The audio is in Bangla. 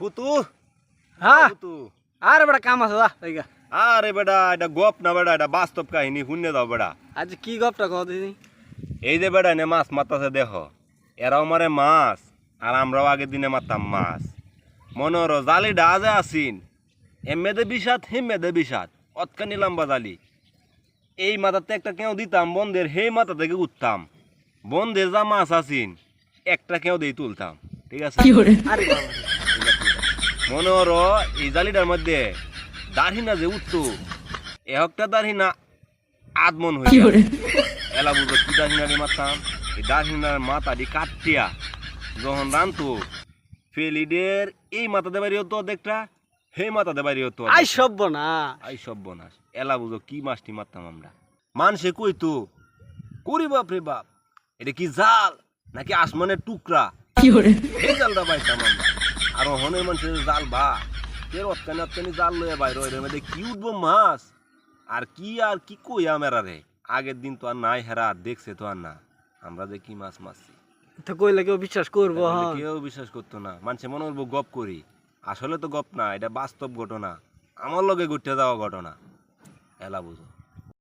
ফুতু হ্যাঁ ফুতু আরে বেটা কাম আছে যা তাইগা আরে বেটা এটা গপ না বেটা এটা বাস্তব কাহিনী শুনে দাও বেটা আজ কি গপটা কও দিদি এই যে বেটা নে মাছ মারতাছে দেখো এরাও মারে মাছ আর আমরাও আগের দিনে মারতাম মাছ মনে হলো জালি ডাজে আসিন এমেদে বিষাদ হেমেদে বিষাদ অতখানি লম্বা জালি এই মাথাতে একটা কেউ দিতাম বন্ধের সেই মাথা থেকে উঠতাম বন্ধের যা মাছ আসিন একটা কেউ দিয়ে তুলতাম ঠিক আছে আরে বাবা মনে হলো এই জালিটার মধ্যে দাড়িনা যে উঠতো একটা দাড়িনা আদমন হয়ে গেল এলা বুঝো কি দাড়িনারে মারতাম এই দাড়িনার মাথা দিয়ে কাটিয়া যখন রানতো ফেলিডের এই মাথাতে বাড়ি হতো অর্ধেকটা সেই মাথাতে বাড়ি হতো আই সব্য না আই সব বনাস এলা বুঝো কি মাছটি মারতাম আমরা মানুষে কইতো করি বাপ রে বাপ এটা কি জাল নাকি আসমানের টুকরা এই জালটা পাইতাম আমরা আর হনের মানুষের জাল বা কের অতকানি অতকানি জাল লয়ে বাইর এর মধ্যে কি উঠবো মাছ আর কি কই আমরা রে আগের দিন তো আর নাই হেরা আর দেখছে তো আর না আমরা যে কি মাছ মারছি তো কইলে কেউ বিশ্বাস করবো তাহলে হ্যাঁ কেউ বিশ্বাস করতো না মানুষে মনে করবো গপ করি আসলে তো গপ না এটা বাস্তব ঘটনা আমার লগে ঘুরতে যাওয়া ঘটনা এলা বুঝো